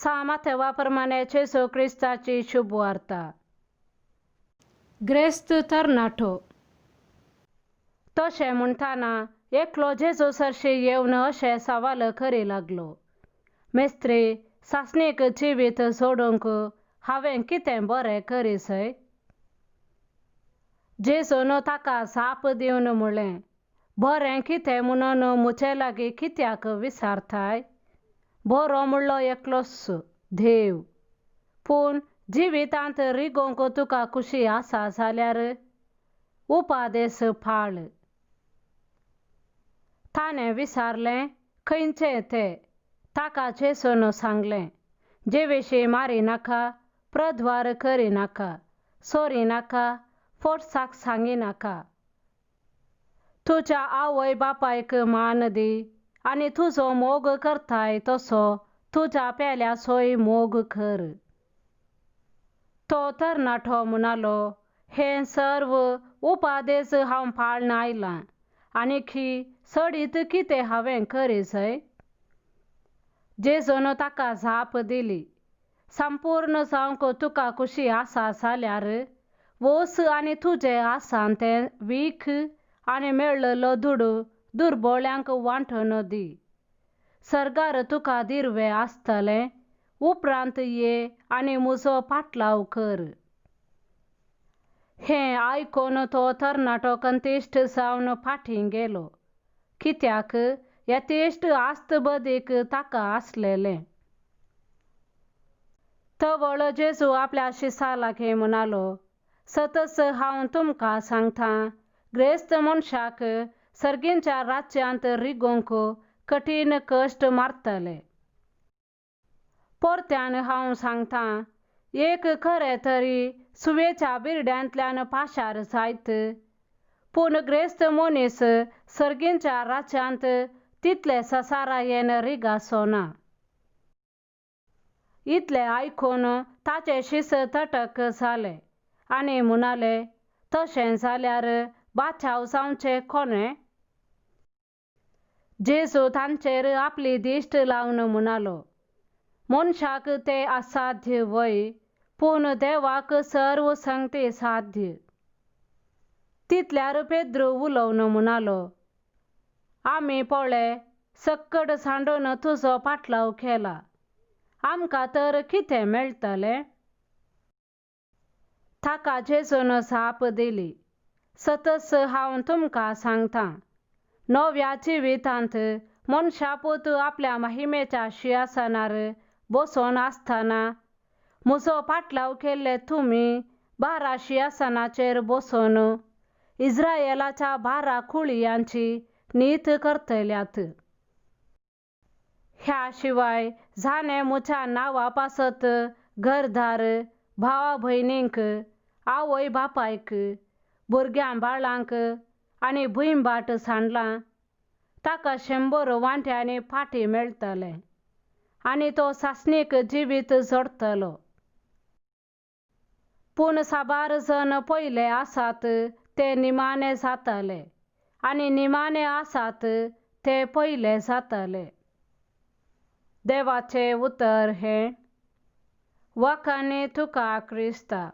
सामाथ्या प्रमाणे जेसू ख्रिस्ताची शुभ वार्ता. ग्रेस्त तरणाटो. तशें म्हणटाना एकलो जेजू सरशी येवन अशें सवाल करी लागलो. मेस्त्री, सासणेक जिवीत सोडूंक हांवें कितें बरें करीसय? जेजून ताका साप दिवन म्हणलें, बरें कितें म्हणून म्हजे लागीं कित्याक विचारताय? बरो म्हणलो एकलोच देव. पूण जिवितांत रिगोंक तुका खुशी आसा जाल्यार उपादेस पाळ. ताणें विचारलें, खंयचें तें? ताका जेजून सांगलें, जेवेशी मारिनाका, प्रद्वार करिनाका, चोरिनाका, फोडसाक सांगिनाका, तुज्या आवय बापायक मान दी, आनी तुजो मोग करताय तसो तुज्या पेल्याचोय मोग कर. तो तरणाटो म्हणालो, हें सर्व उपादेस हांव पाळन आयलां, आनीक सडीत कितें हांवें करीसय? जेजून ताका जाप दिली, संपूर्ण जावंक तुका खुशी आसा जाल्यार वच आनी तुजें आसा तें विक आनी मेळ्ळलो दूड दुर्बळ्यांक वांटून दी. सर्गार तुका दिर्वें आसतलें. उपरांत ये आनी म्हजो पाटलाव कर. हें आयकून तो तरणाटो कंतिश्ट जावन फाटीं गेलो, कित्याक येतेश्ट आस्त बदीक ताका आसलेलें. तवळ जेजू आपल्या शिश्यां लागीं म्हणालो, सतच हांव तुमकां सांगतां, ग्रेस्त मनशाक सर्गींच्या राज्यांत रिगोंक कठीण कश्ट मारतले. परत्यान हांव सांगतां, एक खरें तरी सुवेच्या बिरड्यांतल्यान पाशार जायत, पूण ग्रेस्त मनीस सर्गींच्या राज्यांत तितले ससारायेन रिगाचो ना. इतलें आयकून ताचे शिश्य तटक जाले आनी म्हणाले, तशें जाल्यार बाचाव जावचें कोणें? जेजू तांचेर आपली दिश्ट लावन म्हणालो, मनशाक तें असाध्य वय, पूण देवाक सर्व संगती साध्य. तितल्यार पेद्रू उलोवन म्हणालो, आमी पळय सक्कड सांडून तुजो पाटलाव केला. आमकां तर कितें मेळटलें? ताका जेजून जाप दिली, सतच हांव तुमकां सांगतां, नव्या जिवितांत मनशापूत आपल्या महिमेच्या सिंहासनार बसून आसतना म्हजो पाटलाव केल्ले तुमी 12 सिंहासनाचेर बसून इस्रायेलाच्या 12 कुळयांची नीत करतल्यात. ह्या शिवाय जाणें म्हज्या नांवा पासत घरदार, भावा भयणींक, आवय बापायक, भुरग्यां बाळांक आनी भुंयबाट सांडलां, ताका 100 वांट्यांनी फाटीं मेळटलें, आनी तो सासणीक जिवीत जोडटलो. पूण साबार जण पयले आसात ते निमाणे जातले, आनी निमाणे आसात ते पयले जातले. देवाचें उतर हें, वखाणी तुका क्रिस्ता.